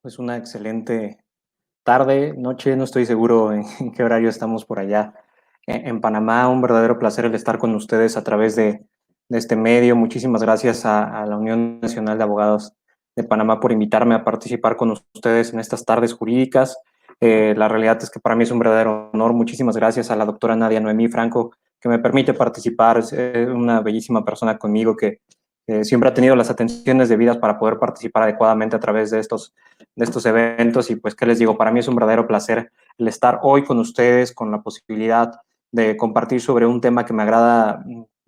Pues una excelente tarde, noche, no estoy seguro en qué horario estamos por allá. En Panamá, un verdadero placer el estar con ustedes a través de este medio. Muchísimas gracias a la Unión Nacional de Abogados de Panamá por invitarme a participar con ustedes en estas tardes jurídicas. La realidad es que para mí es un verdadero honor. Muchísimas gracias a la doctora Nadia Noemí Franco, que me permite participar. Es una bellísima persona conmigo que siempre ha tenido las atenciones debidas para poder participar adecuadamente a través de estos eventos. Y pues, ¿qué les digo? Para mí es un verdadero placer el estar hoy con ustedes, con la posibilidad de compartir sobre un tema que me agrada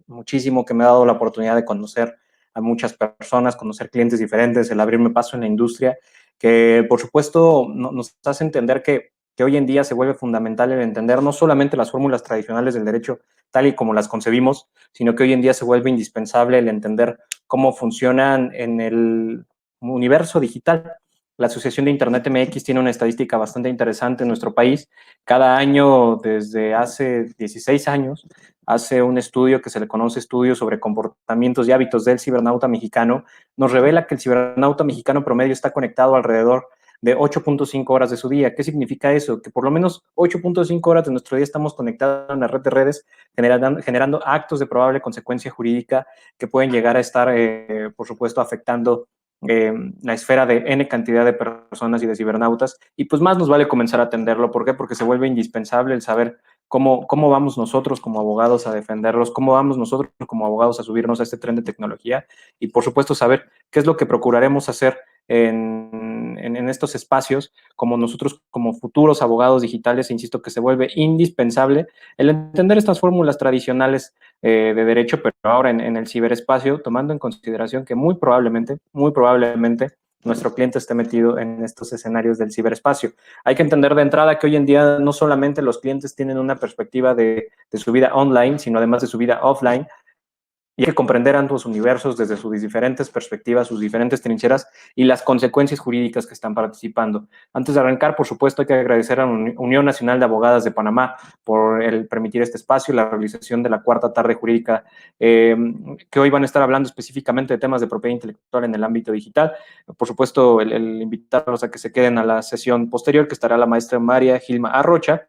muchísimo, que me ha dado la oportunidad de conocer a muchas personas, conocer clientes diferentes, el abrirme paso en la industria, que por supuesto nos hace entender que hoy en día se vuelve fundamental el entender no solamente las fórmulas tradicionales del derecho tal y como las concebimos, sino que hoy en día se vuelve indispensable el entender cómo funcionan en el universo digital. La Asociación de Internet MX tiene una estadística bastante interesante en nuestro país. Cada año, desde hace 16 años, hace un estudio que se le conoce estudio sobre comportamientos y hábitos del cibernauta mexicano. Nos revela que el cibernauta mexicano promedio está conectado alrededor de 8.5 horas de su día. ¿Qué significa eso? Que por lo menos 8.5 horas de nuestro día estamos conectados en la red de redes, generando actos de probable consecuencia jurídica que pueden llegar a estar, por supuesto, afectando la esfera de N cantidad de personas y de cibernautas, y pues más nos vale comenzar a atenderlo. ¿Por qué? Porque se vuelve indispensable el saber cómo vamos nosotros como abogados a defenderlos, cómo vamos nosotros como abogados a subirnos a este tren de tecnología, y por supuesto saber qué es lo que procuraremos hacer en estos espacios, como nosotros como futuros abogados digitales. Insisto que se vuelve indispensable el entender estas fórmulas tradicionales de derecho, pero ahora en el ciberespacio, tomando en consideración que muy probablemente, nuestro cliente esté metido en estos escenarios del ciberespacio. Hay que entender de entrada que hoy en día no solamente los clientes tienen una perspectiva de su vida online, sino además de su vida offline, y hay que comprender ambos universos desde sus diferentes perspectivas, sus diferentes trincheras y las consecuencias jurídicas que están participando. Antes de arrancar, por supuesto, hay que agradecer a la Unión Nacional de Abogadas de Panamá por el permitir este espacio y la realización de la cuarta tarde jurídica, que hoy van a estar hablando específicamente de temas de propiedad intelectual en el ámbito digital. Por supuesto, el invitarlos a que se queden a la sesión posterior, que estará la maestra María Gilma Arrocha,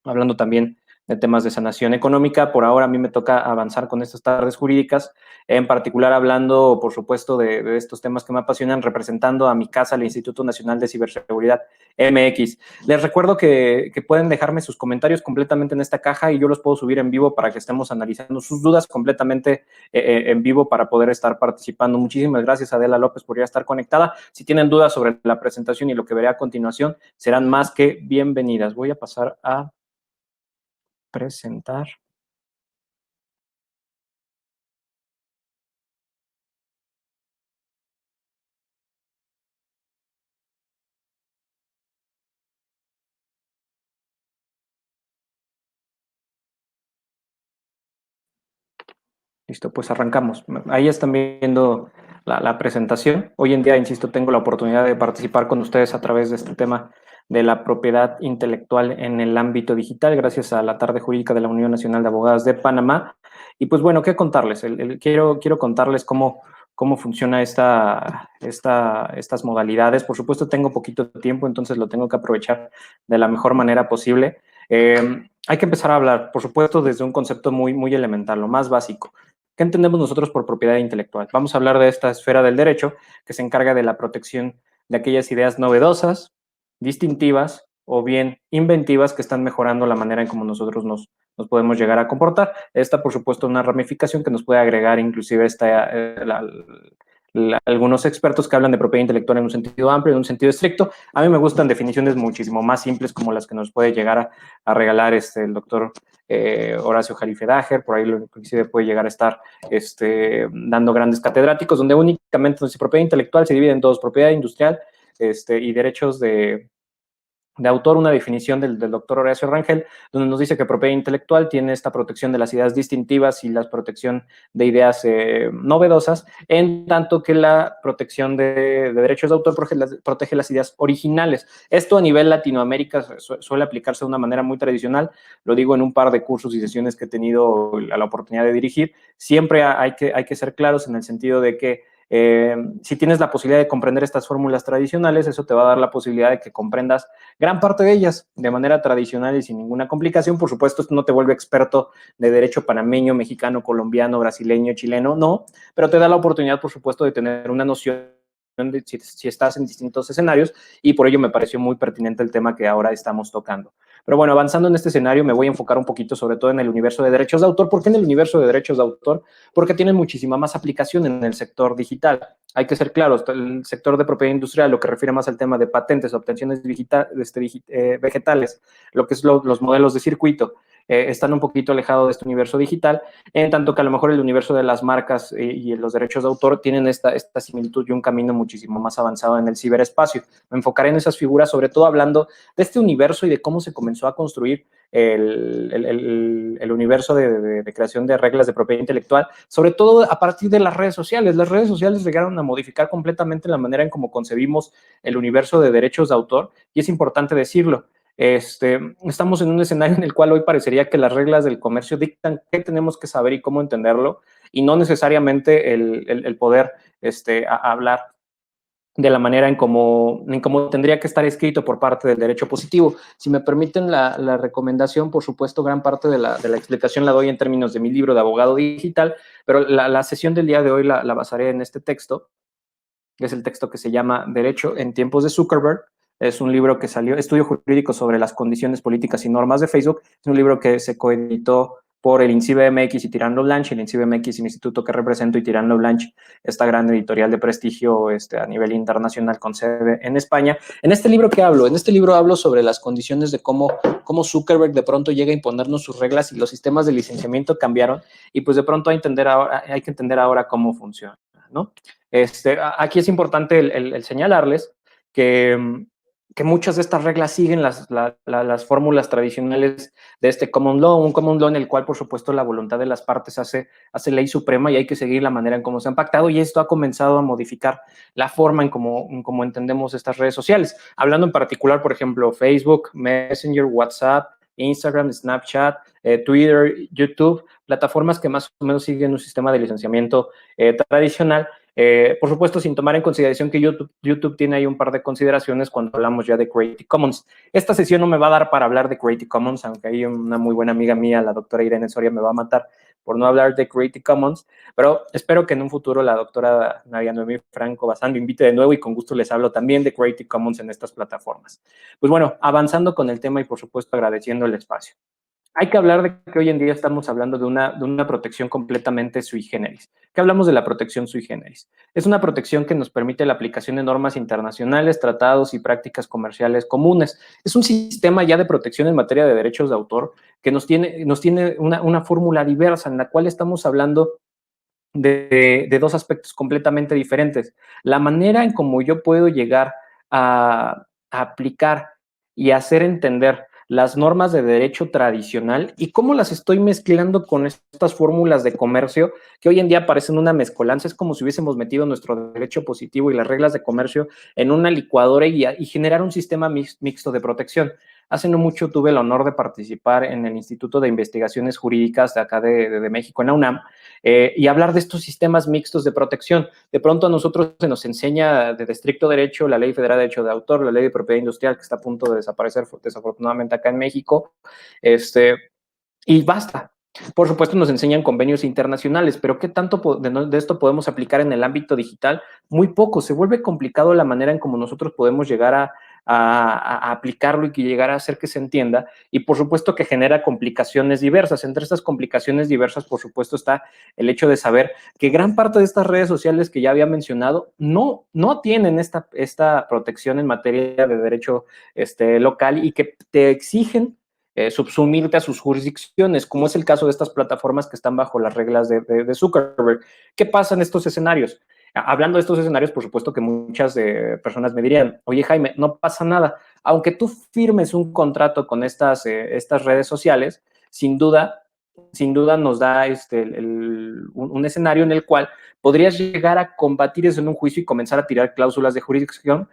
hablando también de temas de sanación económica. Por ahora a mí me toca avanzar con estas tardes jurídicas, en particular hablando, por supuesto, de estos temas que me apasionan, representando a mi casa, el Instituto Nacional de Ciberseguridad MX. Les recuerdo que pueden dejarme sus comentarios completamente en esta caja y yo los puedo subir en vivo para que estemos analizando sus dudas completamente en vivo para poder estar participando. Muchísimas gracias, Adela López, por ya estar conectada. Si tienen dudas sobre la presentación y lo que veré a continuación, serán más que bienvenidas. Voy a pasar a presentar. Listo, pues arrancamos. Ahí están viendo la presentación. Hoy en día, insisto, tengo la oportunidad de participar con ustedes a través de este tema de la propiedad intelectual en el ámbito digital, gracias a la tarde jurídica de la Unión Nacional de Abogadas de Panamá. Y pues bueno, ¿qué contarles? Quiero contarles cómo funciona estas modalidades. Por supuesto, tengo poquito tiempo, entonces lo tengo que aprovechar de la mejor manera posible. Hay que empezar a hablar, por supuesto, desde un concepto muy elemental, lo más básico. ¿Qué entendemos nosotros por propiedad intelectual? Vamos a hablar de esta esfera del derecho que se encarga de la protección de aquellas ideas novedosas, distintivas o bien inventivas que están mejorando la manera en cómo nosotros nos podemos llegar a comportar. Esta, por supuesto, una ramificación que nos puede agregar inclusive algunos expertos que hablan de propiedad intelectual en un sentido amplio, en un sentido estricto. A mí me gustan definiciones muchísimo más simples como las que nos puede llegar a regalar el doctor Horacio Jalife Dager. Por ahí inclusive puede llegar a estar dando grandes catedráticos, donde únicamente la propiedad intelectual se divide en dos: propiedad industrial y derechos de autor. Una definición del doctor Horacio Rangel, donde nos dice que propiedad intelectual tiene esta protección de las ideas distintivas y la protección de ideas novedosas, en tanto que la protección de derechos de autor protege las ideas originales. Esto a nivel Latinoamérica suele aplicarse de una manera muy tradicional. Lo digo en un par de cursos y sesiones que he tenido la oportunidad de dirigir. Siempre hay que ser claros en el sentido de que Si tienes la posibilidad de comprender estas fórmulas tradicionales, eso te va a dar la posibilidad de que comprendas gran parte de ellas de manera tradicional y sin ninguna complicación. Por supuesto, esto no te vuelve experto de derecho panameño, mexicano, colombiano, brasileño, chileno, no, pero te da la oportunidad, por supuesto, de tener una noción de si estás en distintos escenarios, y por ello me pareció muy pertinente el tema que ahora estamos tocando. Pero bueno, avanzando en este escenario, me voy a enfocar un poquito sobre todo en el universo de derechos de autor. ¿Por qué en el universo de derechos de autor? Porque tienen muchísima más aplicación en el sector digital. Hay que ser claros, el sector de propiedad industrial, lo que refiere más al tema de patentes, obtenciones vegetales, lo que es los modelos de circuito, están un poquito alejados de este universo digital, en tanto que a lo mejor el universo de las marcas y los derechos de autor tienen esta similitud y un camino muchísimo más avanzado en el ciberespacio. Me enfocaré en esas figuras, sobre todo hablando de este universo y de cómo se comenzó a construir el universo de creación de reglas de propiedad intelectual, sobre todo a partir de las redes sociales. Las redes sociales llegaron a modificar completamente la manera en cómo concebimos el universo de derechos de autor, y es importante decirlo. Estamos en un escenario en el cual hoy parecería que las reglas del comercio dictan qué tenemos que saber y cómo entenderlo, y no necesariamente el poder hablar de la manera en cómo tendría que estar escrito por parte del derecho positivo. Si me permiten la recomendación, por supuesto, gran parte de la explicación la doy en términos de mi libro de abogado digital, pero la sesión del día de hoy la basaré en este texto, que es el texto que se llama Derecho en tiempos de Zuckerberg. Es un libro que salió, Estudio Jurídico sobre las condiciones políticas y normas de Facebook. Es un libro que se coeditó por el INCIBE MX y Tirán Blanche. El INCIBE MX es el instituto que represento, y Tirán Blanche, esta gran editorial de prestigio a nivel internacional con sede en España. En este libro, ¿qué hablo? En este libro hablo sobre las condiciones de cómo Zuckerberg de pronto llega a imponernos sus reglas y los sistemas de licenciamiento cambiaron, y pues de pronto hay que entender ahora cómo funciona, ¿no? Aquí es importante el señalarles que muchas de estas reglas siguen las fórmulas tradicionales de este common law, un common law en el cual, por supuesto, la voluntad de las partes hace ley suprema, y hay que seguir la manera en cómo se han pactado, y esto ha comenzado a modificar la forma en cómo entendemos estas redes sociales. Hablando en particular, por ejemplo, Facebook, Messenger, WhatsApp, Instagram, Snapchat, Twitter, YouTube, plataformas que más o menos siguen un sistema de licenciamiento tradicional. Por supuesto, sin tomar en consideración que YouTube tiene ahí un par de consideraciones cuando hablamos ya de Creative Commons. Esta sesión no me va a dar para hablar de Creative Commons, aunque hay una muy buena amiga mía, la doctora Irene Soria, me va a matar por no hablar de Creative Commons, pero espero que en un futuro la doctora Nadia Noemí Franco Bazán me invite de nuevo, y con gusto les hablo también de Creative Commons en estas plataformas. Pues bueno, avanzando con el tema y por supuesto agradeciendo el espacio. Hay que hablar de que hoy en día estamos hablando de una protección completamente sui generis. ¿Qué hablamos de la protección sui generis? Es una protección que nos permite la aplicación de normas internacionales, tratados y prácticas comerciales comunes. Es un sistema ya de protección en materia de derechos de autor que nos tiene una fórmula diversa, en la cual estamos hablando de dos aspectos completamente diferentes. La manera en cómo yo puedo llegar a aplicar y hacer entender las normas de derecho tradicional y cómo las estoy mezclando con estas fórmulas de comercio que hoy en día parecen una mezcolanza. Es como si hubiésemos metido nuestro derecho positivo y las reglas de comercio en una licuadora y generar un sistema mixto de protección. Hace no mucho tuve el honor de participar en el Instituto de Investigaciones Jurídicas de acá de México, en la UNAM, y hablar de estos sistemas mixtos de protección. De pronto a nosotros se nos enseña de estricto derecho la Ley Federal de Derecho de Autor, la Ley de Propiedad Industrial, que está a punto de desaparecer desafortunadamente acá en México, y basta. Por supuesto, nos enseñan convenios internacionales, pero ¿qué tanto de esto podemos aplicar en el ámbito digital? Muy poco. Se vuelve complicado la manera en cómo nosotros podemos llegar a aplicarlo y que llegar a hacer que se entienda, y por supuesto que genera complicaciones diversas. Entre estas complicaciones diversas, por supuesto, está el hecho de saber que gran parte de estas redes sociales que ya había mencionado no tienen esta protección en materia de derecho local, y que te exigen subsumirte a sus jurisdicciones, como es el caso de estas plataformas que están bajo las reglas de Zuckerberg. ¿Qué pasa en estos escenarios? Hablando de estos escenarios, por supuesto que muchas personas me dirían, oye Jaime, no pasa nada. Aunque tú firmes un contrato con estas redes sociales, sin duda sin duda nos da un escenario en el cual podrías llegar a combatir eso en un juicio y comenzar a tirar cláusulas de jurisdicción,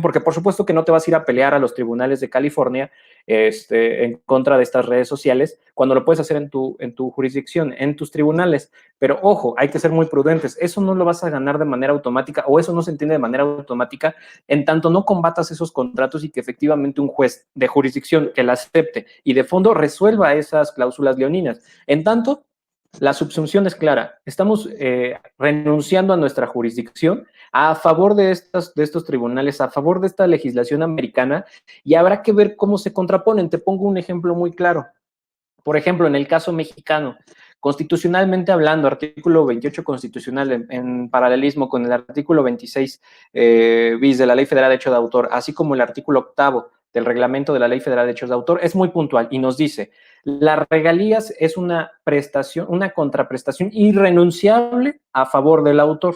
porque por supuesto que no te vas a ir a pelear a los tribunales de California en contra de estas redes sociales, cuando lo puedes hacer en tu jurisdicción, en tus tribunales. Pero ojo, hay que ser muy prudentes. Eso no lo vas a ganar de manera automática, o eso no se entiende de manera automática, en tanto no combatas esos contratos y que efectivamente un juez de jurisdicción que la acepte y de fondo resuelva esas cláusulas leoninas. En tanto, la subsunción es clara. Estamos renunciando a nuestra jurisdicción a favor de estos tribunales, a favor de esta legislación americana, y habrá que ver cómo se contraponen. Te pongo un ejemplo muy claro. Por ejemplo, en el caso mexicano, constitucionalmente hablando, artículo 28 constitucional en paralelismo con el artículo 26 bis de la Ley Federal de Derechos de Autor, así como el artículo octavo del reglamento de la Ley Federal de Derechos de Autor, es muy puntual y nos dice, las regalías es una prestación, una contraprestación irrenunciable a favor del autor.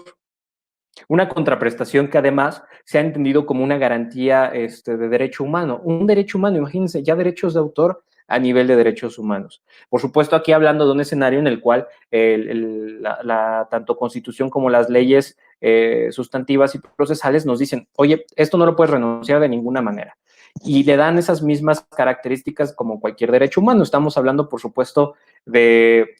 Una contraprestación que además se ha entendido como una garantía de derecho humano. Un derecho humano, imagínense, ya derechos de autor a nivel de derechos humanos. Por supuesto, aquí hablando de un escenario en el cual tanto Constitución como las leyes sustantivas y procesales nos dicen, oye, esto no lo puedes renunciar de ninguna manera. Y le dan esas mismas características como cualquier derecho humano. Estamos hablando, por supuesto,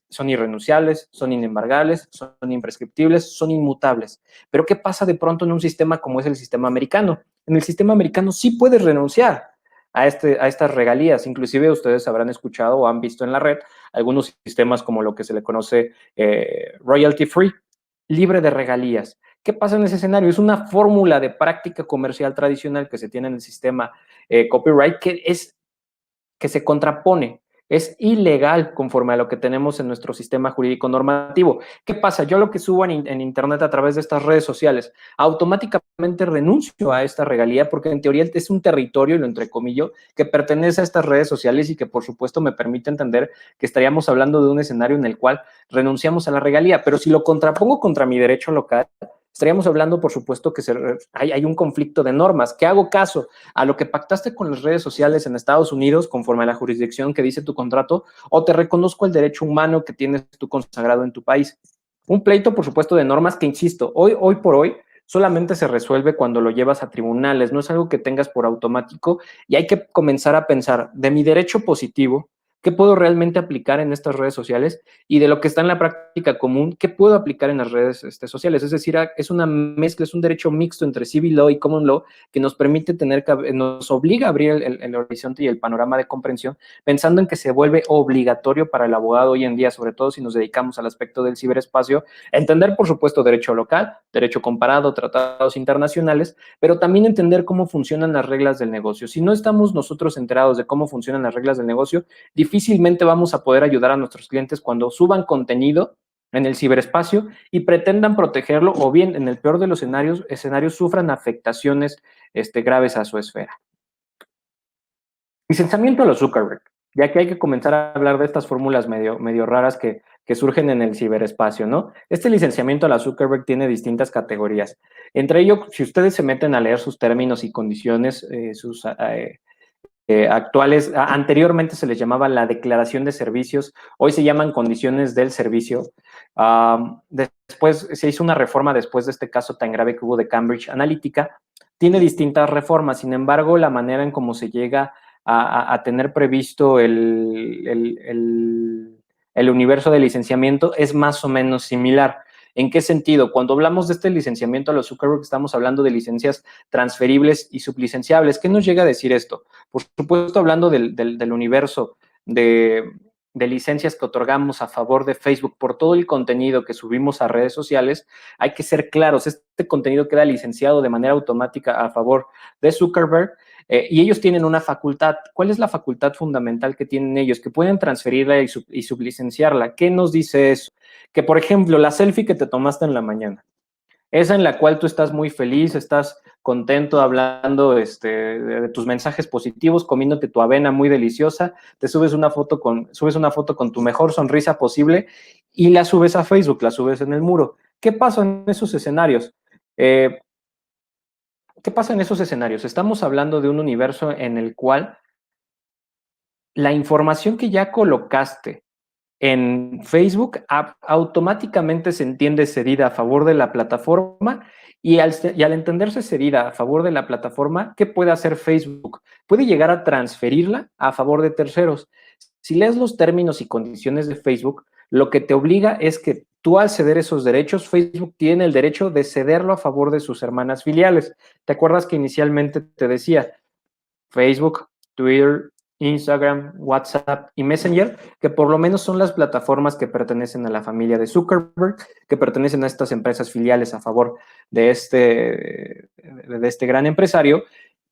son irrenunciables, son inembargables, son imprescriptibles, son inmutables. Pero ¿qué pasa de pronto en un sistema como es el sistema americano? En el sistema americano sí puedes renunciar a estas regalías. Inclusive ustedes habrán escuchado o han visto en la red algunos sistemas como lo que se le conoce royalty free, libre de regalías. ¿Qué pasa en ese escenario? Es una fórmula de práctica comercial tradicional que se tiene en el sistema copyright que se contrapone. Es ilegal conforme a lo que tenemos en nuestro sistema jurídico normativo. ¿Qué pasa? Yo lo que subo en Internet a través de estas redes sociales, automáticamente renuncio a esta regalía porque en teoría es un territorio, y lo entrecomillo, que pertenece a estas redes sociales y que por supuesto me permite entender que estaríamos hablando de un escenario en el cual renunciamos a la regalía. Pero si lo contrapongo contra mi derecho local, estaríamos hablando, por supuesto, que hay un conflicto de normas. ¿Qué hago caso? A lo que pactaste con las redes sociales en Estados Unidos, conforme a la jurisdicción que dice tu contrato, o te reconozco el derecho humano que tienes tú consagrado en tu país. Un pleito, por supuesto, de normas que, insisto, hoy por hoy, solamente se resuelve cuando lo llevas a tribunales, no es algo que tengas por automático y hay que comenzar a pensar de mi derecho positivo, ¿qué puedo realmente aplicar en estas redes sociales? Y de lo que está en la práctica común, ¿qué puedo aplicar en las redes sociales? Es decir, es una mezcla, es un derecho mixto entre civil law y common law que nos permite nos obliga a abrir el horizonte y el panorama de comprensión, pensando en que se vuelve obligatorio para el abogado hoy en día, sobre todo si nos dedicamos al aspecto del ciberespacio, entender, por supuesto, derecho local, derecho comparado, tratados internacionales, pero también entender cómo funcionan las reglas del negocio. Si no estamos nosotros enterados de cómo funcionan las reglas del negocio, difícilmente vamos a poder ayudar a nuestros clientes cuando suban contenido en el ciberespacio y pretendan protegerlo o bien, en el peor de los escenarios sufran afectaciones graves a su esfera. Licenciamiento a los Zuckerberg, ya que hay que comenzar a hablar de estas fórmulas medio raras que surgen en el ciberespacio, ¿no? Este licenciamiento a la Zuckerberg tiene distintas categorías. Entre ello, si ustedes se meten a leer sus términos y condiciones, sus actuales, anteriormente se les llamaba la declaración de servicios, hoy se llaman condiciones del servicio. Después se hizo una reforma después de este caso tan grave que hubo de Cambridge Analytica. Tiene distintas reformas, sin embargo, la manera en cómo se llega a tener previsto el universo de licenciamiento es más o menos similar. ¿En qué sentido? Cuando hablamos de este licenciamiento a los Zuckerberg, estamos hablando de licencias transferibles y sublicenciables. ¿Qué nos llega a decir esto? Por supuesto, hablando del universo de licencias que otorgamos a favor de Facebook por todo el contenido que subimos a redes sociales, hay que ser claros, este contenido queda licenciado de manera automática a favor de Zuckerberg y ellos tienen una facultad. ¿Cuál es la facultad fundamental que tienen ellos? Que pueden transferirla y sublicenciarla. ¿Qué nos dice eso? Que, por ejemplo, la selfie que te tomaste en la mañana, esa en la cual tú estás muy feliz, estás contento hablando de tus mensajes positivos, comiéndote tu avena muy deliciosa, te subes una foto con tu mejor sonrisa posible y la subes a Facebook, la subes en el muro. ¿Qué pasa en esos escenarios? ¿Qué pasa en esos escenarios? Estamos hablando de un universo en el cual la información que ya colocaste en Facebook, automáticamente se entiende cedida a favor de la plataforma y al entenderse cedida a favor de la plataforma, ¿qué puede hacer Facebook? Puede llegar a transferirla a favor de terceros. Si lees los términos y condiciones de Facebook, lo que te obliga es que tú al ceder esos derechos, Facebook tiene el derecho de cederlo a favor de sus hermanas filiales. ¿Te acuerdas que inicialmente te decía Facebook, Twitter, Instagram, WhatsApp y Messenger, que por lo menos son las plataformas que pertenecen a la familia de Zuckerberg, que pertenecen a estas empresas filiales a favor de este gran empresario,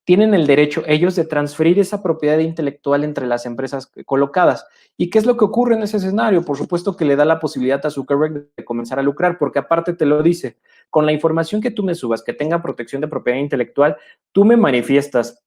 tienen el derecho ellos de transferir esa propiedad intelectual entre las empresas colocadas. ¿Y qué es lo que ocurre en ese escenario? Por supuesto que le da la posibilidad a Zuckerberg de comenzar a lucrar, porque aparte te lo dice, con la información que tú me subas, que tenga protección de propiedad intelectual, tú me manifiestas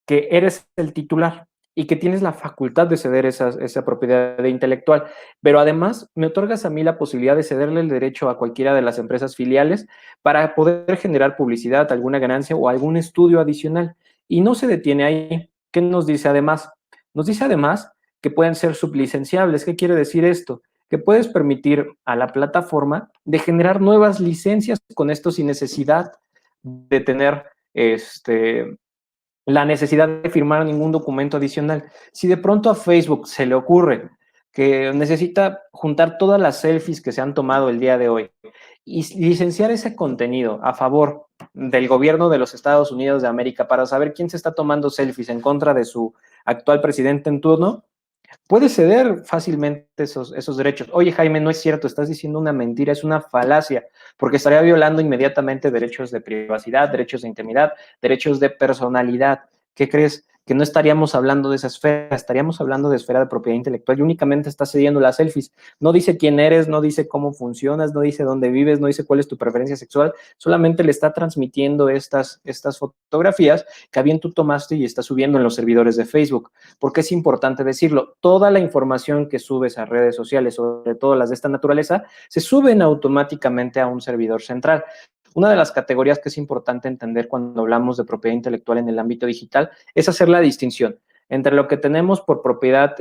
que eres el titular y que tienes la facultad de ceder esa propiedad intelectual, pero además me otorgas a mí la posibilidad de cederle el derecho a cualquiera de las empresas filiales para poder generar publicidad, alguna ganancia o algún estudio adicional. Y no se detiene ahí. ¿Qué nos dice además? Nos dice además que pueden ser sublicenciables. ¿Qué quiere decir esto? Que puedes permitir a la plataforma de generar nuevas licencias con esto sin necesidad de tener la necesidad de firmar ningún documento adicional. Si de pronto a Facebook se le ocurre que necesita juntar todas las selfies que se han tomado el día de hoy y licenciar ese contenido a favor del gobierno de los Estados Unidos de América para saber quién se está tomando selfies en contra de su actual presidente en turno, puede ceder fácilmente esos derechos. Oye, Jaime, no es cierto, estás diciendo una mentira, es una falacia, porque estaría violando inmediatamente derechos de privacidad, derechos de intimidad, derechos de personalidad. ¿Qué crees? Que no estaríamos hablando de esa esfera, estaríamos hablando de esfera de propiedad intelectual y únicamente está cediendo las selfies. No dice quién eres, no dice cómo funcionas, no dice dónde vives, no dice cuál es tu preferencia sexual, solamente le está transmitiendo estas fotografías que bien tú tomaste y está subiendo en los servidores de Facebook. Porque es importante decirlo, toda la información que subes a redes sociales, sobre todo las de esta naturaleza, se suben automáticamente a un servidor central. Una de las categorías que es importante entender cuando hablamos de propiedad intelectual en el ámbito digital es hacer la distinción entre lo que tenemos por propiedad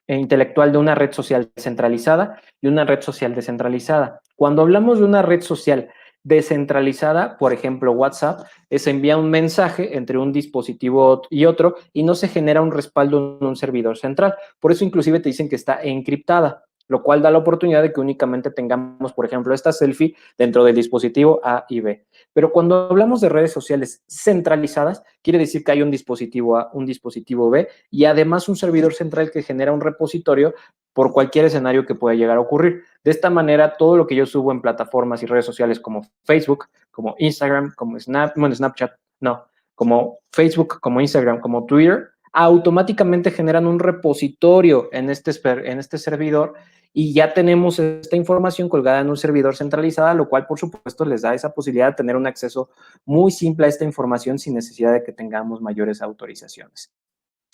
intelectual de una red social centralizada y una red social descentralizada. Cuando hablamos de una red social descentralizada, por ejemplo, WhatsApp, se envía un mensaje entre un dispositivo y otro y no se genera un respaldo en un servidor central. Por eso inclusive te dicen que está encriptada, lo cual da la oportunidad de que únicamente tengamos, por ejemplo, esta selfie dentro del dispositivo A y B. Pero cuando hablamos de redes sociales centralizadas, quiere decir que hay un dispositivo A, un dispositivo B y además un servidor central que genera un repositorio por cualquier escenario que pueda llegar a ocurrir. De esta manera, todo lo que yo subo en plataformas y redes sociales como Facebook, como Instagram, como Snapchat, no, como Facebook, como Instagram, como Twitter, automáticamente generan un repositorio en este servidor y ya tenemos esta información colgada en un servidor centralizada, lo cual, por supuesto, les da esa posibilidad de tener un acceso muy simple a esta información sin necesidad de que tengamos mayores autorizaciones.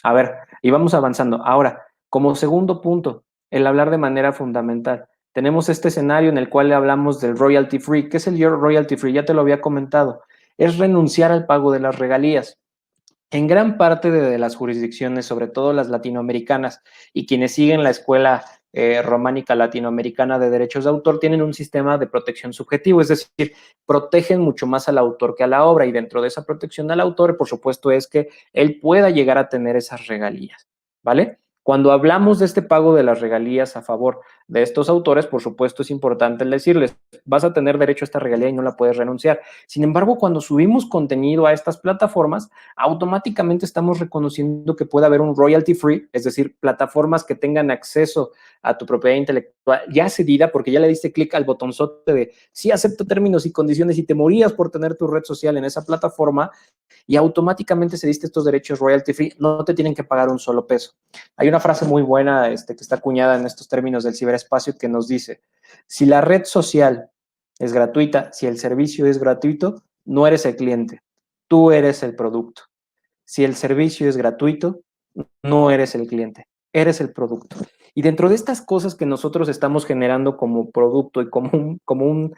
A ver, y vamos avanzando. Ahora, como segundo punto, el hablar de manera fundamental. Tenemos este escenario en el cual hablamos del royalty free. ¿Qué es el royalty free? Ya te lo había comentado. Es renunciar al pago de las regalías. En gran parte de las jurisdicciones, sobre todo las latinoamericanas, y quienes siguen la escuela románica latinoamericana de derechos de autor, tienen un sistema de protección subjetivo, es decir, protegen mucho más al autor que a la obra, y dentro de esa protección al autor, por supuesto, es que él pueda llegar a tener esas regalías, ¿vale? Cuando hablamos de este pago de las regalías a favor de estos autores, por supuesto, es importante decirles, vas a tener derecho a esta regalía y no la puedes renunciar. Sin embargo, cuando subimos contenido a estas plataformas, automáticamente estamos reconociendo que puede haber un royalty free, es decir, plataformas que tengan acceso a tu propiedad intelectual ya cedida, porque ya le diste clic al botonzote de sí acepto términos y condiciones y te morías por tener tu red social en esa plataforma y automáticamente cediste estos derechos royalty free, no te tienen que pagar un solo peso. Hay una frase muy buena que está acuñada en estos términos del ciberespacio que nos dice, si la red social es gratuita, si el servicio es gratuito, no eres el cliente, tú eres el producto. Si el servicio es gratuito, no eres el cliente, eres el producto. Y dentro de estas cosas que nosotros estamos generando como producto y como un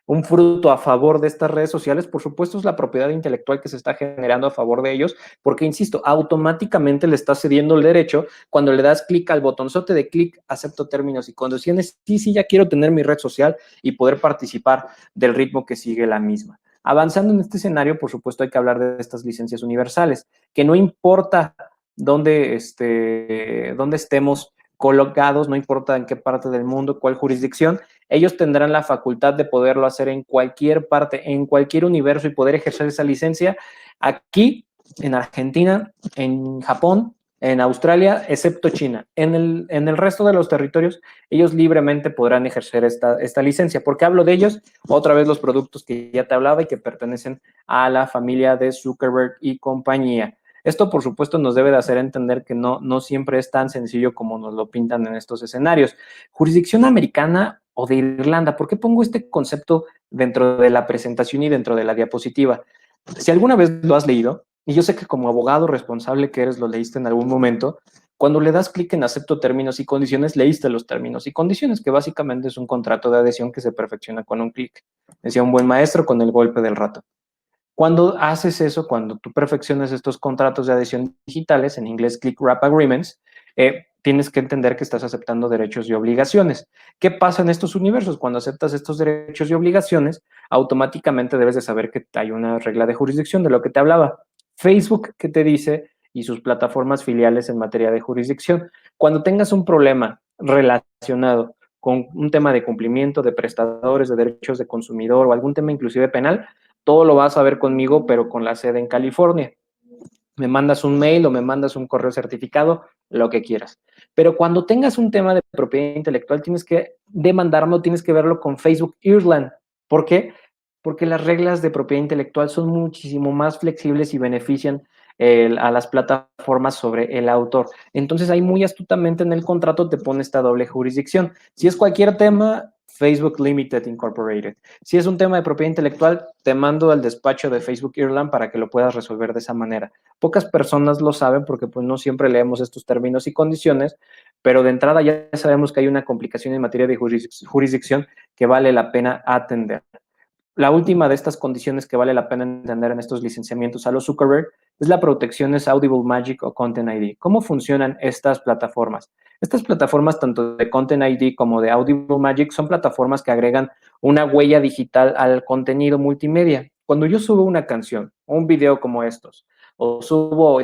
un fruto a favor de estas redes sociales, por supuesto es la propiedad intelectual que se está generando a favor de ellos, porque, insisto, automáticamente le estás cediendo el derecho cuando le das clic al botonzote de clic, acepto términos y condiciones, sí, ya quiero tener mi red social y poder participar del ritmo que sigue la misma. Avanzando en este escenario, por supuesto, hay que hablar de estas licencias universales, que no importa dónde estemos colocados, no importa en qué parte del mundo, cuál jurisdicción, ellos tendrán la facultad de poderlo hacer en cualquier parte, en cualquier universo y poder ejercer esa licencia aquí, en Argentina, en Japón, en Australia, excepto China. En el resto de los territorios, ellos libremente podrán ejercer esta licencia. ¿Por qué hablo de ellos? Otra vez los productos que ya te hablaba y que pertenecen a la familia de Zuckerberg y compañía. Esto, por supuesto, nos debe de hacer entender que no siempre es tan sencillo como nos lo pintan en estos escenarios. Jurisdicción americana o de Irlanda, ¿por qué pongo este concepto dentro de la presentación y dentro de la diapositiva? Si alguna vez lo has leído, y yo sé que como abogado responsable que eres lo leíste en algún momento, cuando le das clic en acepto términos y condiciones, leíste los términos y condiciones, que básicamente es un contrato de adhesión que se perfecciona con un clic. Decía un buen maestro con el golpe del rato. Cuando haces eso, cuando tú perfeccionas estos contratos de adhesión digitales, en inglés Click Wrap Agreements, tienes que entender que estás aceptando derechos y obligaciones. ¿Qué pasa en estos universos? Cuando aceptas estos derechos y obligaciones, automáticamente debes de saber que hay una regla de jurisdicción de lo que te hablaba. Facebook, ¿qué te dice? Y sus plataformas filiales en materia de jurisdicción. Cuando tengas un problema relacionado con un tema de cumplimiento de prestadores de derechos de consumidor o algún tema inclusive penal, todo lo vas a ver conmigo, pero con la sede en California. Me mandas un mail o me mandas un correo certificado, lo que quieras. Pero cuando tengas un tema de propiedad intelectual, tienes que demandarlo, tienes que verlo con Facebook Ireland. ¿Por qué? Porque las reglas de propiedad intelectual son muchísimo más flexibles y benefician a las plataformas sobre el autor. Entonces, ahí muy astutamente en el contrato te pone esta doble jurisdicción. Si es cualquier tema, Facebook Limited Incorporated. Si es un tema de propiedad intelectual, te mando al despacho de Facebook Ireland para que lo puedas resolver de esa manera. Pocas personas lo saben porque pues no siempre leemos estos términos y condiciones, pero de entrada ya sabemos que hay una complicación en materia de jurisdicción que vale la pena atender. La última de estas condiciones que vale la pena entender en estos licenciamientos a los Zuckerberg es la protección es Audible Magic o Content ID. ¿Cómo funcionan estas plataformas? Estas plataformas, tanto de Content ID como de Audible Magic, son plataformas que agregan una huella digital al contenido multimedia. Cuando yo subo una canción o un video como estos, o subo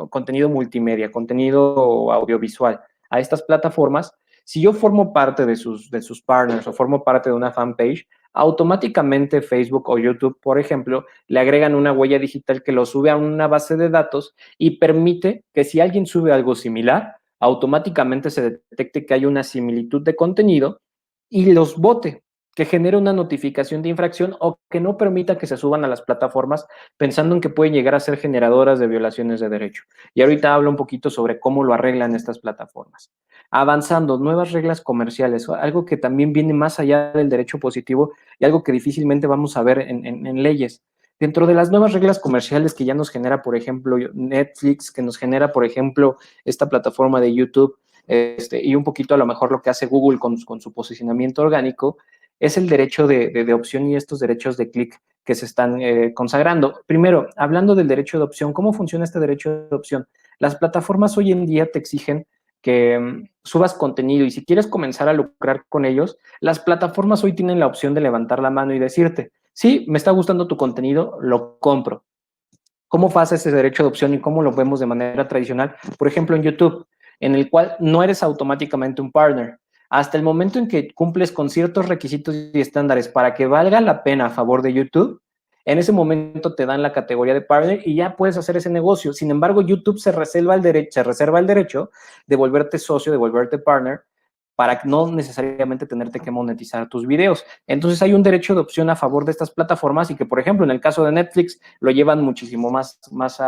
contenido multimedia, contenido audiovisual a estas plataformas, si yo formo parte de sus partners o formo parte de una fanpage, automáticamente Facebook o YouTube, por ejemplo, le agregan una huella digital que lo sube a una base de datos y permite que si alguien sube algo similar, automáticamente se detecte que hay una similitud de contenido y los bote, que genere una notificación de infracción o que no permita que se suban a las plataformas pensando en que pueden llegar a ser generadoras de violaciones de derecho. Y ahorita hablo un poquito sobre cómo lo arreglan estas plataformas. Avanzando, nuevas reglas comerciales, algo que también viene más allá del derecho positivo y algo que difícilmente vamos a ver en leyes. Dentro de las nuevas reglas comerciales que ya nos genera, por ejemplo, Netflix, que nos genera, por ejemplo, esta plataforma de YouTube, y un poquito a lo mejor lo que hace Google con su posicionamiento orgánico, es el derecho de opción y estos derechos de clic que se están consagrando. Primero, hablando del derecho de opción, ¿cómo funciona este derecho de opción? Las plataformas hoy en día te exigen que subas contenido y si quieres comenzar a lucrar con ellos, las plataformas hoy tienen la opción de levantar la mano y decirte, sí, me está gustando tu contenido, lo compro. ¿Cómo pasa ese derecho de opción y cómo lo vemos de manera tradicional? Por ejemplo, en YouTube, en el cual no eres automáticamente un partner. Hasta el momento en que cumples con ciertos requisitos y estándares para que valga la pena a favor de YouTube, en ese momento te dan la categoría de partner y ya puedes hacer ese negocio. Sin embargo, YouTube se reserva el derecho de volverte socio, de volverte partner, para no necesariamente tenerte que monetizar tus videos. Entonces hay un derecho de opción a favor de estas plataformas y que, por ejemplo, en el caso de Netflix, lo llevan muchísimo más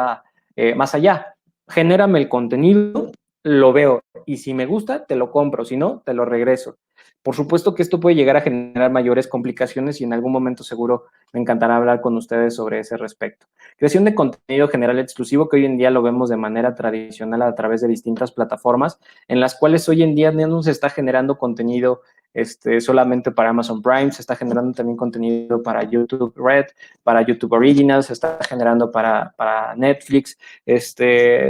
allá. Genérame el contenido, lo veo y si me gusta, te lo compro, si no, te lo regreso. Por supuesto que esto puede llegar a generar mayores complicaciones y en algún momento seguro me encantará hablar con ustedes sobre ese respecto. Creación de contenido general exclusivo que hoy en día lo vemos de manera tradicional a través de distintas plataformas en las cuales hoy en día no se está generando contenido solamente para Amazon Prime, se está generando también contenido para YouTube Red, para YouTube Originals, se está generando para Netflix,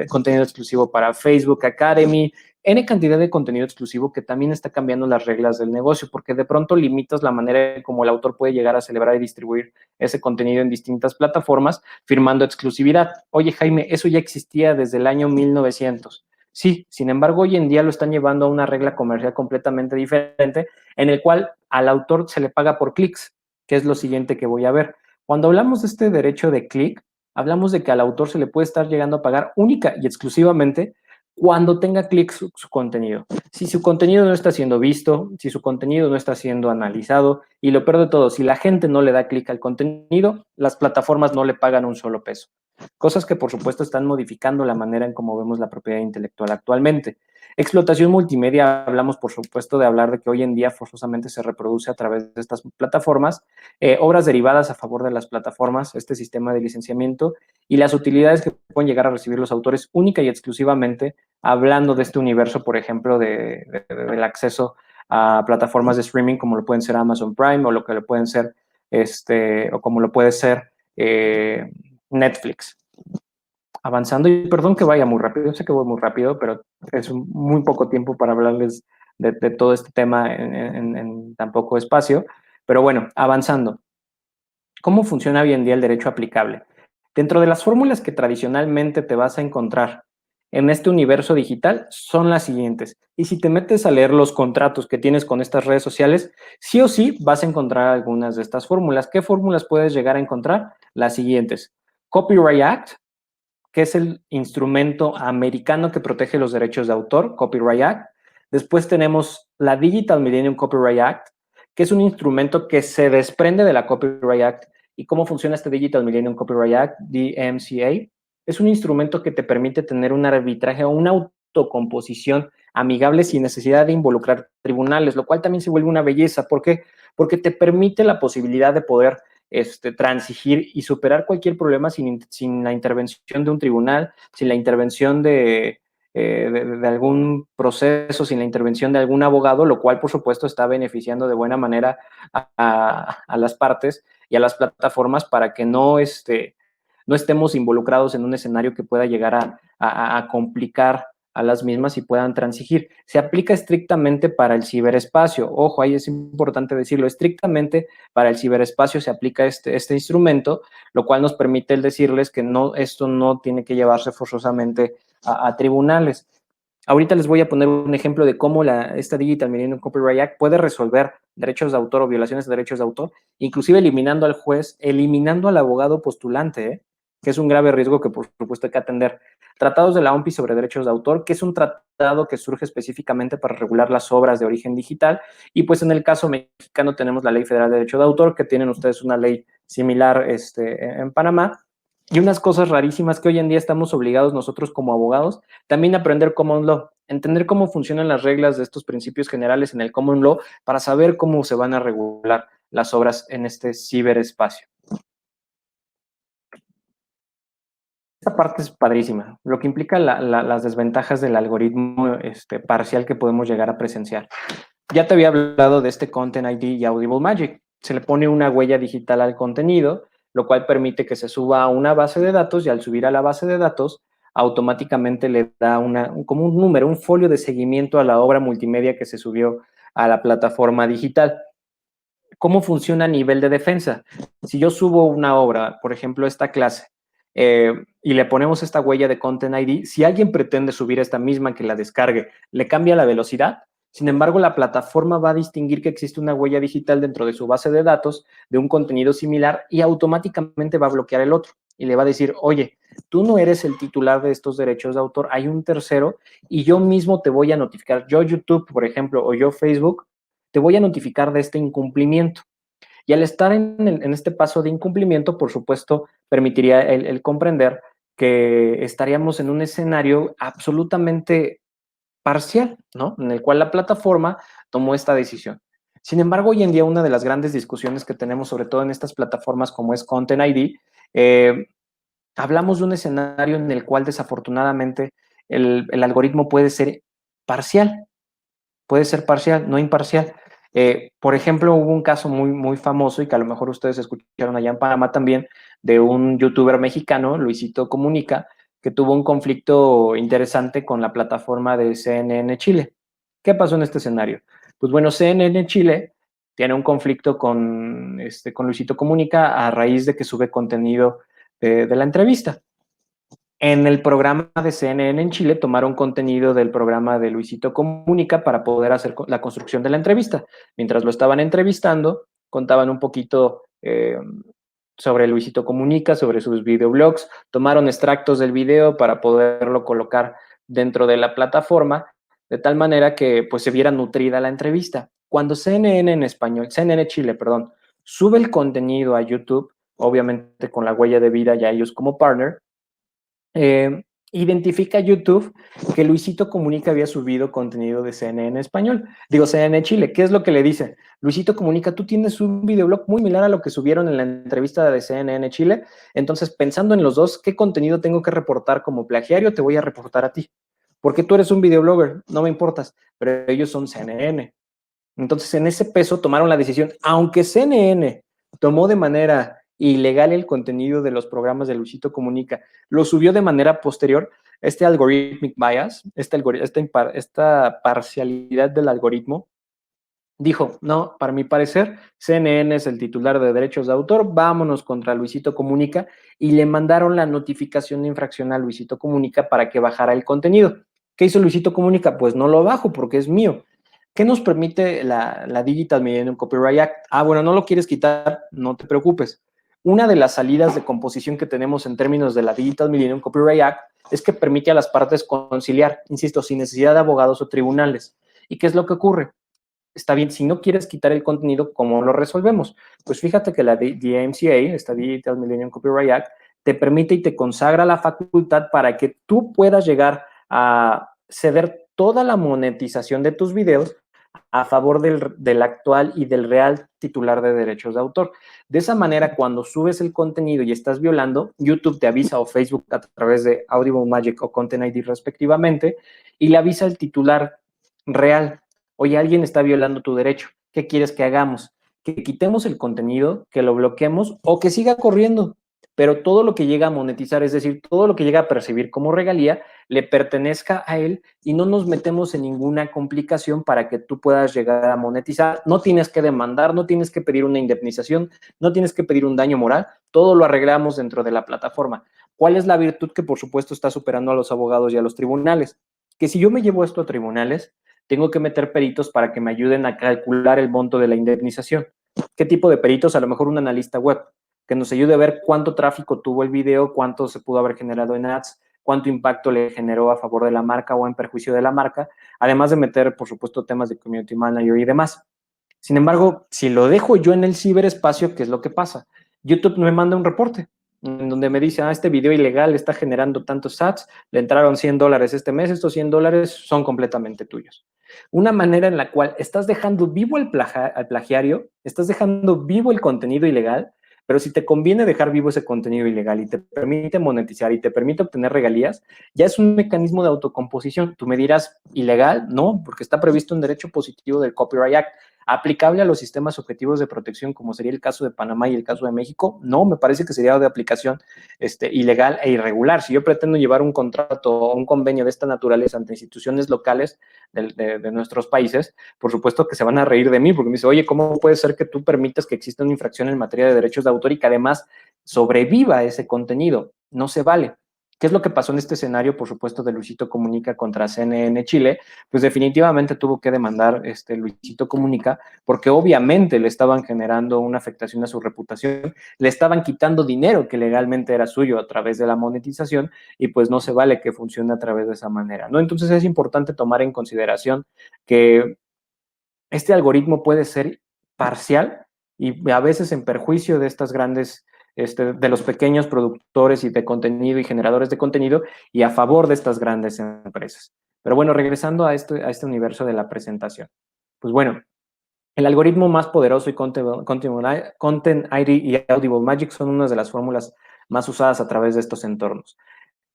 contenido exclusivo para Facebook Academy, N cantidad de contenido exclusivo que también está cambiando las reglas del negocio, porque de pronto limitas la manera en cómo el autor puede llegar a celebrar y distribuir ese contenido en distintas plataformas, firmando exclusividad. Oye, Jaime, eso ya existía desde el año 1900. Sí, sin embargo, hoy en día lo están llevando a una regla comercial completamente diferente, en el cual al autor se le paga por clics, que es lo siguiente que voy a ver. Cuando hablamos de este derecho de clic, hablamos de que al autor se le puede estar llegando a pagar única y exclusivamente cuando tenga clic su contenido. Si su contenido no está siendo visto, si su contenido no está siendo analizado, y lo peor de todo, si la gente no le da clic al contenido, las plataformas no le pagan un solo peso. Cosas que, por supuesto, están modificando la manera en cómo vemos la propiedad intelectual actualmente. Explotación multimedia, hablamos, por supuesto, de hablar de que hoy en día forzosamente se reproduce a través de estas plataformas, obras derivadas a favor de las plataformas, este sistema de licenciamiento y las utilidades que pueden llegar a recibir los autores única y exclusivamente hablando de este universo, por ejemplo, del acceso a plataformas de streaming como lo pueden ser Amazon Prime o lo que lo pueden ser, o como lo puede ser Netflix. Avanzando, y perdón que vaya muy rápido, sé que voy muy rápido, pero es muy poco tiempo para hablarles de todo este tema en tan poco espacio. Pero bueno, avanzando. ¿Cómo funciona hoy en día el derecho aplicable? Dentro de las fórmulas que tradicionalmente te vas a encontrar en este universo digital son las siguientes. Y si te metes a leer los contratos que tienes con estas redes sociales, sí o sí vas a encontrar algunas de estas fórmulas. ¿Qué fórmulas puedes llegar a encontrar? Las siguientes. Copyright Act, que es el instrumento americano que protege los derechos de autor, Copyright Act. Después tenemos la Digital Millennium Copyright Act, que es un instrumento que se desprende de la Copyright Act. ¿Y cómo funciona este Digital Millennium Copyright Act, DMCA? Es un instrumento que te permite tener un arbitraje o una autocomposición amigable sin necesidad de involucrar tribunales, lo cual también se vuelve una belleza. ¿Por qué? Porque te permite la posibilidad de poder transigir y superar cualquier problema sin la intervención de un tribunal, sin la intervención de algún proceso, sin la intervención de algún abogado, lo cual por supuesto está beneficiando de buena manera a las partes y a las plataformas para que no estemos involucrados en un escenario que pueda llegar a complicar a las mismas y puedan transigir. Se aplica estrictamente para el ciberespacio. Ojo, ahí es importante decirlo, estrictamente para el ciberespacio se aplica este instrumento, lo cual nos permite el decirles que esto no tiene que llevarse forzosamente a tribunales. Ahorita les voy a poner un ejemplo de cómo esta Digital Millennium Copyright Act puede resolver derechos de autor o violaciones de derechos de autor, inclusive eliminando al juez, eliminando al abogado postulante, que es un grave riesgo que por supuesto hay que atender. Tratados de la OMPI sobre derechos de autor, que es un tratado que surge específicamente para regular las obras de origen digital, y pues en el caso mexicano tenemos la Ley Federal de Derecho de Autor, que tienen ustedes una ley similar en Panamá, y unas cosas rarísimas que hoy en día estamos obligados nosotros como abogados también aprender common law, entender cómo funcionan las reglas de estos principios generales en el common law para saber cómo se van a regular las obras en este ciberespacio. Esta parte es padrísima, lo que implica las desventajas del algoritmo parcial que podemos llegar a presenciar. Ya te había hablado de este Content ID y Audible Magic. Se le pone una huella digital al contenido, lo cual permite que se suba a una base de datos y al subir a la base de datos, automáticamente le da como un número, un folio de seguimiento a la obra multimedia que se subió a la plataforma digital. ¿Cómo funciona a nivel de defensa? Si yo subo una obra, por ejemplo, esta clase, y le ponemos esta huella de Content ID, si alguien pretende subir esta misma que la descargue, le cambia la velocidad. Sin embargo, la plataforma va a distinguir que existe una huella digital dentro de su base de datos de un contenido similar y automáticamente va a bloquear el otro y le va a decir, oye, tú no eres el titular de estos derechos de autor, hay un tercero y yo mismo te voy a notificar. Yo YouTube, por ejemplo, o yo Facebook, te voy a notificar de este incumplimiento. Y al estar en este paso de incumplimiento, por supuesto, permitiría el comprender que estaríamos en un escenario absolutamente parcial, ¿no? En el cual la plataforma tomó esta decisión. Sin embargo, hoy en día una de las grandes discusiones que tenemos, sobre todo en estas plataformas como es Content ID, hablamos de un escenario en el cual desafortunadamente el algoritmo puede ser parcial, no imparcial. Por ejemplo, hubo un caso muy famoso y que a lo mejor ustedes escucharon allá en Panamá también, de un youtuber mexicano, Luisito Comunica, que tuvo un conflicto interesante con la plataforma de CNN Chile. ¿Qué pasó en este escenario? Pues bueno, CNN Chile tiene un conflicto con Luisito Comunica a raíz de que sube contenido de la entrevista. En el programa de CNN en Chile tomaron contenido del programa de Luisito Comunica para poder hacer la construcción de la entrevista. Mientras lo estaban entrevistando, contaban un poquito sobre Luisito Comunica, sobre sus videoblogs, tomaron extractos del video para poderlo colocar dentro de la plataforma, de tal manera que pues se viera nutrida la entrevista. Cuando CNN en español, CNN Chile, perdón, sube el contenido a YouTube, obviamente con la huella de vida ya ellos como partner, identifica YouTube que Luisito Comunica había subido contenido de CNN en español. Digo, CNN Chile. ¿Qué es lo que le dice? Luisito Comunica, tú tienes un videoblog muy similar a lo que subieron en la entrevista de CNN Chile. Entonces, pensando en los dos, ¿qué contenido tengo que reportar como plagiario? Te voy a reportar a ti. Porque tú eres un videoblogger, no me importas, pero ellos son CNN. Entonces, en ese peso tomaron la decisión, aunque CNN tomó de manera ilegal el contenido de los programas de Luisito Comunica, lo subió de manera posterior, este algorithmic bias, esta parcialidad del algoritmo, dijo, no, para mi parecer, CNN es el titular de derechos de autor, vámonos contra Luisito Comunica, y le mandaron la notificación de infracción a Luisito Comunica para que bajara el contenido. ¿Qué hizo Luisito Comunica? Pues no lo bajo porque es mío. ¿Qué nos permite la Digital Millennium Copyright Act? Ah, bueno, no lo quieres quitar, no te preocupes. Una de las salidas de composición que tenemos en términos de la Digital Millennium Copyright Act es que permite a las partes conciliar, insisto, sin necesidad de abogados o tribunales. ¿Y qué es lo que ocurre? Está bien, si no quieres quitar el contenido, ¿cómo lo resolvemos? Pues fíjate que la DMCA, esta Digital Millennium Copyright Act, te permite y te consagra la facultad para que tú puedas llegar a ceder toda la monetización de tus videos a favor del actual y del real titular de derechos de autor. De esa manera, cuando subes el contenido y estás violando, YouTube te avisa o Facebook a través de Audible Magic o Content ID respectivamente, y le avisa al titular real. Oye, alguien está violando tu derecho. ¿Qué quieres que hagamos? Que quitemos el contenido, que lo bloqueemos o que siga corriendo. Pero todo lo que llega a monetizar, es decir, todo lo que llega a percibir como regalía, le pertenezca a él y no nos metemos en ninguna complicación para que tú puedas llegar a monetizar. No tienes que demandar, no tienes que pedir una indemnización, no tienes que pedir un daño moral, todo lo arreglamos dentro de la plataforma. ¿Cuál es la virtud que por supuesto está superando a los abogados y a los tribunales? Que si yo me llevo esto a tribunales, tengo que meter peritos para que me ayuden a calcular el monto de la indemnización. ¿Qué tipo de peritos? A lo mejor un analista web, que nos ayude a ver cuánto tráfico tuvo el video, cuánto se pudo haber generado en ads, cuánto impacto le generó a favor de la marca o en perjuicio de la marca, además de meter, por supuesto, temas de community manager y demás. Sin embargo, si lo dejo yo en el ciberespacio, ¿qué es lo que pasa? YouTube me manda un reporte en donde me dice, este video ilegal está generando tantos ads, le entraron $100 este mes, estos $100 son completamente tuyos. Una manera en la cual estás dejando vivo el plagiario, estás dejando vivo el contenido ilegal, pero si te conviene dejar vivo ese contenido ilegal y te permite monetizar y te permite obtener regalías, ya es un mecanismo de autocomposición. Tú me dirás, ¿ilegal? No, porque está previsto un derecho positivo del Copyright Act. ¿Aplicable a los sistemas objetivos de protección, como sería el caso de Panamá y el caso de México? No, me parece que sería de aplicación ilegal e irregular. Si yo pretendo llevar un contrato o un convenio de esta naturaleza ante instituciones locales de nuestros países, por supuesto que se van a reír de mí, porque me dice, oye, ¿cómo puede ser que tú permitas que exista una infracción en materia de derechos de autor y que además sobreviva ese contenido? No se vale. ¿Qué es lo que pasó en este escenario, por supuesto, de Luisito Comunica contra CNN Chile? Pues definitivamente tuvo que demandar Luisito Comunica porque obviamente le estaban generando una afectación a su reputación, le estaban quitando dinero que legalmente era suyo a través de la monetización y pues no se vale que funcione a través de esa manera, ¿no? Entonces es importante tomar en consideración que este algoritmo puede ser parcial y a veces en perjuicio de estas grandes, de los pequeños productores y de contenido y generadores de contenido y a favor de estas grandes empresas. Pero bueno, regresando a este universo de la presentación. Pues bueno, el algoritmo más poderoso y Content ID y Audible Magic son una de las fórmulas más usadas a través de estos entornos.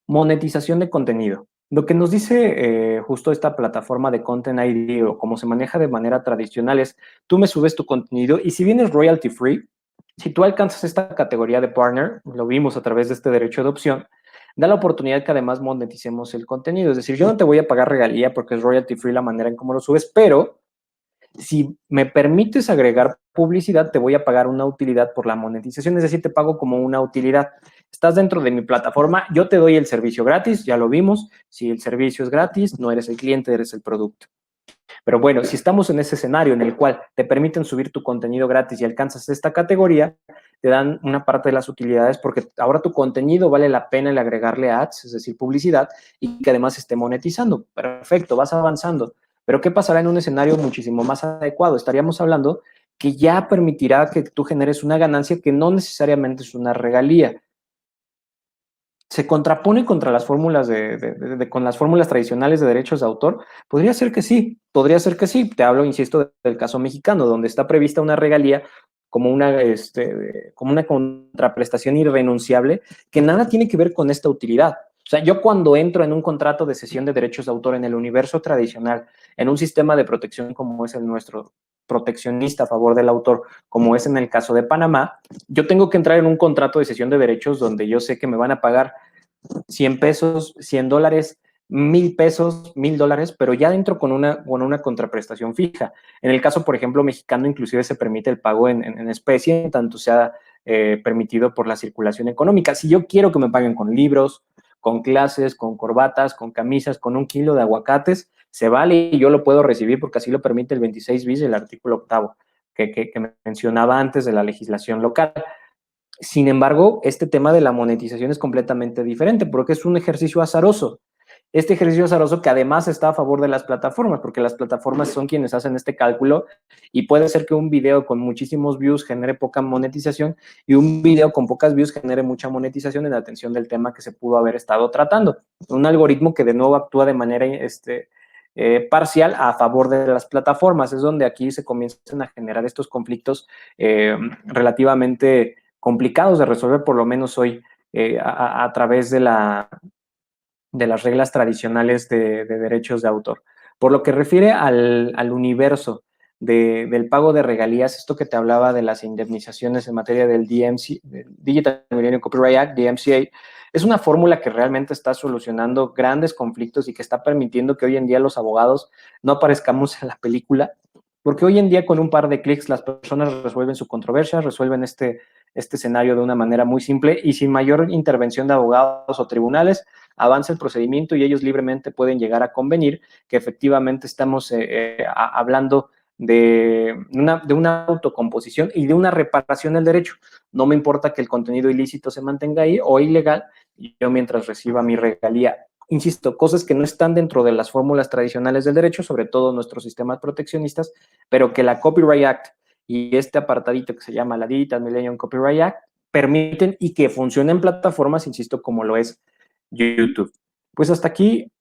Monetización de contenido. Lo que nos dice justo esta plataforma de Content ID o cómo se maneja de manera tradicional es, tú me subes tu contenido y si bien es royalty free, si tú alcanzas esta categoría de partner, lo vimos a través de este derecho de opción, da la oportunidad que además moneticemos el contenido. Es decir, yo no te voy a pagar regalía porque es royalty free la manera en cómo lo subes, pero si me permites agregar publicidad, te voy a pagar una utilidad por la monetización, es decir, te pago como una utilidad. Estás dentro de mi plataforma, yo te doy el servicio gratis, ya lo vimos. Si el servicio es gratis, no eres el cliente, eres el producto. Pero bueno, si estamos en ese escenario en el cual te permiten subir tu contenido gratis y alcanzas esta categoría, te dan una parte de las utilidades porque ahora tu contenido vale la pena el agregarle ads, es decir, publicidad, y que además esté monetizando. Perfecto, vas avanzando. Pero ¿qué pasará en un escenario muchísimo más adecuado? Estaríamos hablando que ya permitirá que tú generes una ganancia que no necesariamente es una regalía. ¿Se contrapone contra las fórmulas con las fórmulas tradicionales de derechos de autor? Podría ser que sí, podría ser que sí. Te hablo, insisto, del caso mexicano, donde está prevista una regalía como una contraprestación irrenunciable que nada tiene que ver con esta utilidad. O sea, yo cuando entro en un contrato de cesión de derechos de autor en el universo tradicional, en un sistema de protección como es el nuestro, proteccionista a favor del autor, como es en el caso de Panamá, yo tengo que entrar en un contrato de cesión de derechos donde yo sé que me van a pagar 100 pesos, 100 dólares, 1000 pesos, 1000 dólares, pero ya dentro con una contraprestación fija. En el caso, por ejemplo, mexicano, inclusive se permite el pago en especie, tanto sea permitido por la circulación económica. Si yo quiero que me paguen con libros, con clases, con corbatas, con camisas, con 1 kilo de aguacates, se vale y yo lo puedo recibir porque así lo permite el 26 bis del artículo octavo que mencionaba antes de la legislación local. Sin embargo, este tema de la monetización es completamente diferente porque es un ejercicio azaroso. Este ejercicio azaroso que además está a favor de las plataformas, porque las plataformas son quienes hacen este cálculo y puede ser que un video con muchísimos views genere poca monetización y un video con pocas views genere mucha monetización en atención del tema que se pudo haber estado tratando. Un algoritmo que de nuevo actúa de manera parcial a favor de las plataformas. Es donde aquí se comienzan a generar estos conflictos relativamente complicados de resolver, por lo menos hoy, a través de las reglas tradicionales de derechos de autor. Por lo que refiere al universo del pago de regalías, esto que te hablaba de las indemnizaciones en materia del DMC, del Digital Millennium Copyright Act, DMCA, es una fórmula que realmente está solucionando grandes conflictos y que está permitiendo que hoy en día los abogados no aparezcamos en la película, porque hoy en día con un par de clics las personas resuelven su controversia, resuelven este escenario de una manera muy simple y sin mayor intervención de abogados o tribunales, avanza el procedimiento y ellos libremente pueden llegar a convenir que efectivamente estamos hablando de una autocomposición y de una reparación del derecho. No me importa que el contenido ilícito se mantenga ahí o ilegal, y yo mientras reciba mi regalía. Insisto, cosas que no están dentro de las fórmulas tradicionales del derecho, sobre todo nuestros sistemas proteccionistas, pero que la Copyright Act y este apartadito que se llama la Digital Millennium Copyright Act permiten y que funcionen en plataformas, insisto, como lo es YouTube. Pues hasta aquí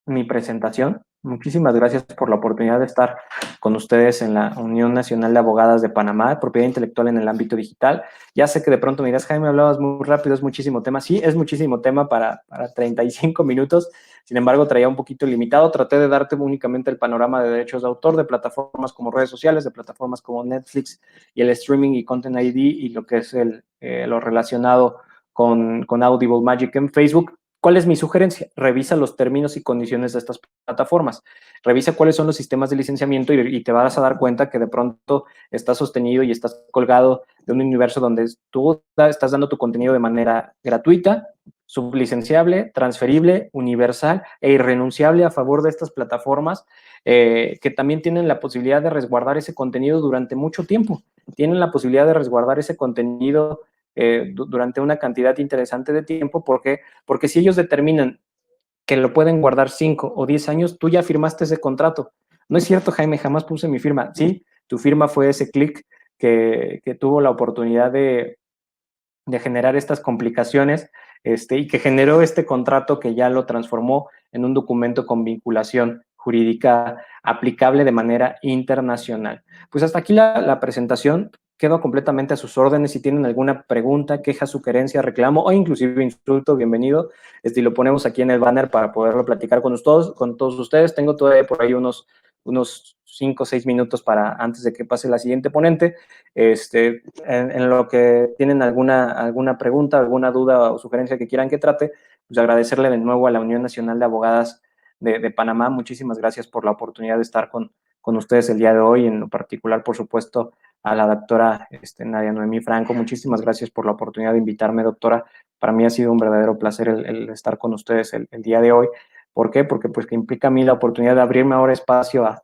mi presentación. Muchísimas gracias por la oportunidad de estar con ustedes en la Unión Nacional de Abogadas de Panamá, propiedad intelectual en el ámbito digital. Ya sé que de pronto me dirás, Jaime, hablabas muy rápido, es muchísimo tema. Sí, es muchísimo tema para 35 minutos. Sin embargo, traía un poquito limitado. Traté de darte únicamente el panorama de derechos de autor, de plataformas como redes sociales, de plataformas como Netflix y el streaming y Content ID y lo que es lo relacionado con Audible Magic en Facebook. ¿Cuál es mi sugerencia? Revisa los términos y condiciones de estas plataformas. Revisa cuáles son los sistemas de licenciamiento y te vas a dar cuenta que de pronto estás sostenido y estás colgado de un universo donde tú estás dando tu contenido de manera gratuita, sublicenciable, transferible, universal e irrenunciable a favor de estas plataformas que también tienen la posibilidad de resguardar ese contenido durante mucho tiempo. Tienen la posibilidad de resguardar ese contenido durante una cantidad interesante de tiempo, porque si ellos determinan que lo pueden guardar 5 o 10 años, tú ya firmaste ese contrato. No es cierto, Jaime, jamás puse mi firma. Sí, tu firma fue ese clic que tuvo la oportunidad de generar estas complicaciones y que generó este contrato que ya lo transformó en un documento con vinculación jurídica aplicable de manera internacional. Pues hasta aquí la presentación. quedo completamente a sus órdenes. Si tienen alguna pregunta, queja, sugerencia, reclamo o inclusive insulto, bienvenido. Lo ponemos aquí en el banner para poderlo platicar con todos ustedes. Tengo todavía por ahí unos 5 o 6 minutos para antes de que pase la siguiente ponente. En lo que tienen alguna pregunta, alguna duda o sugerencia que quieran que trate, pues agradecerle de nuevo a la Unión Nacional de Abogadas de Panamá. Muchísimas gracias por la oportunidad de estar con ustedes el día de hoy, en lo particular, por supuesto, a la doctora Nadia Noemí Franco. Muchísimas gracias por la oportunidad de invitarme, doctora. Para mí ha sido un verdadero placer el estar con ustedes el día de hoy. ¿Por qué? Porque pues que implica a mí la oportunidad de abrirme ahora espacio a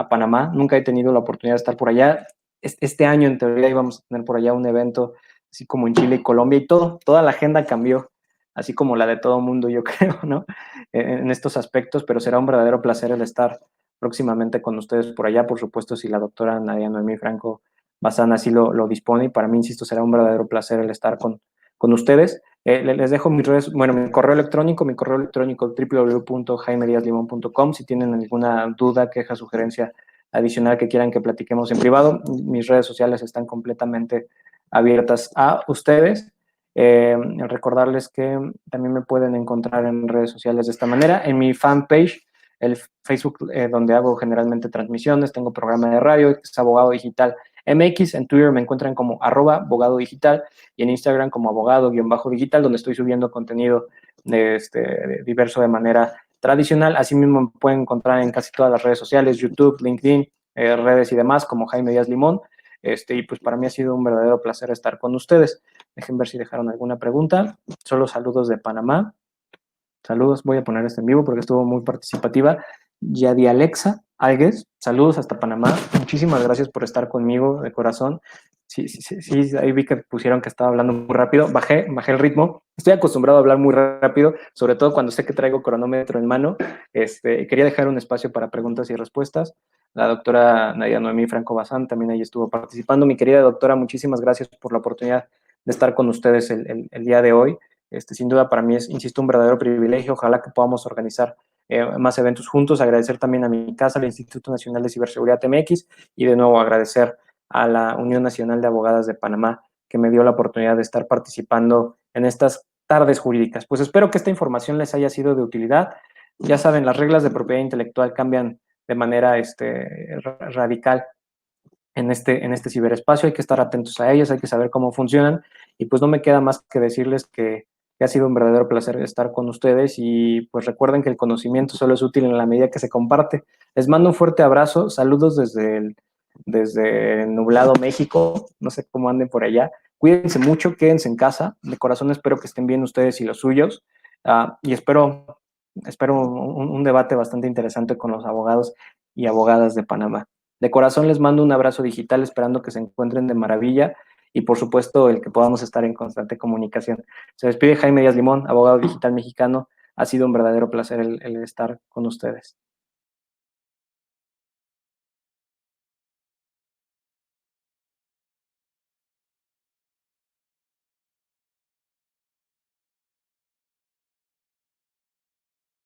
Panamá. Nunca he tenido la oportunidad de estar por allá. Este año, en teoría, íbamos a tener por allá un evento, así como en Chile y Colombia, y toda la agenda cambió, así como la de todo mundo, yo creo, ¿no? En estos aspectos, pero será un verdadero placer el estar próximamente con ustedes por allá, por supuesto, si la doctora Nadia Noemí Franco Bazán así lo dispone, y para mí, insisto, será un verdadero placer el estar con ustedes. Les dejo mis redes, bueno, mi correo electrónico www.jaimediaslimon.com. Si tienen alguna duda, queja, sugerencia adicional que quieran que platiquemos en privado, mis redes sociales están completamente abiertas a ustedes. Recordarles que también me pueden encontrar en redes sociales de esta manera, en mi fanpage, el Facebook, donde hago generalmente transmisiones, tengo programa de radio, es Abogado Digital MX. En Twitter me encuentran como @abogado digital y en Instagram como abogado-digital, donde estoy subiendo contenido diverso de manera tradicional. Asimismo, me pueden encontrar en casi todas las redes sociales, YouTube, LinkedIn, redes y demás, como Jaime Díaz Limón. Y pues para mí ha sido un verdadero placer estar con ustedes. Dejen ver si dejaron alguna pregunta. Solo saludos de Panamá. Saludos, voy a poner esto en vivo porque estuvo muy participativa. Yadi Alexa Algues, saludos hasta Panamá. Muchísimas gracias por estar conmigo de corazón. Sí, ahí vi que pusieron que estaba hablando muy rápido. Bajé el ritmo. Estoy acostumbrado a hablar muy rápido, sobre todo cuando sé que traigo cronómetro en mano. Quería dejar un espacio para preguntas y respuestas. La doctora Nadia Noemí Franco Bazán también ahí estuvo participando. Mi querida doctora, muchísimas gracias por la oportunidad de estar con ustedes el día de hoy. Sin duda para mí es, insisto, un verdadero privilegio. Ojalá que podamos organizar más eventos juntos. Agradecer también a mi casa, al Instituto Nacional de Ciberseguridad MX, y de nuevo agradecer a la Unión Nacional de Abogadas de Panamá, que me dio la oportunidad de estar participando en estas tardes jurídicas. Pues espero que esta información les haya sido de utilidad. Ya saben, las reglas de propiedad intelectual cambian de manera radical en este ciberespacio. Hay que estar atentos a ellas, hay que saber cómo funcionan, y pues no me queda más que decirles que ha sido un verdadero placer estar con ustedes, y pues recuerden que el conocimiento solo es útil en la medida que se comparte. Les mando un fuerte abrazo, saludos desde nublado México, no sé cómo anden por allá. Cuídense mucho, quédense en casa, de corazón espero que estén bien ustedes y los suyos, y espero un debate bastante interesante con los abogados y abogadas de Panamá. De corazón les mando un abrazo digital, esperando que se encuentren de maravilla, y por supuesto el que podamos estar en constante comunicación. Se despide Jaime Díaz Limón, abogado digital mexicano. Ha sido un verdadero placer el estar con ustedes.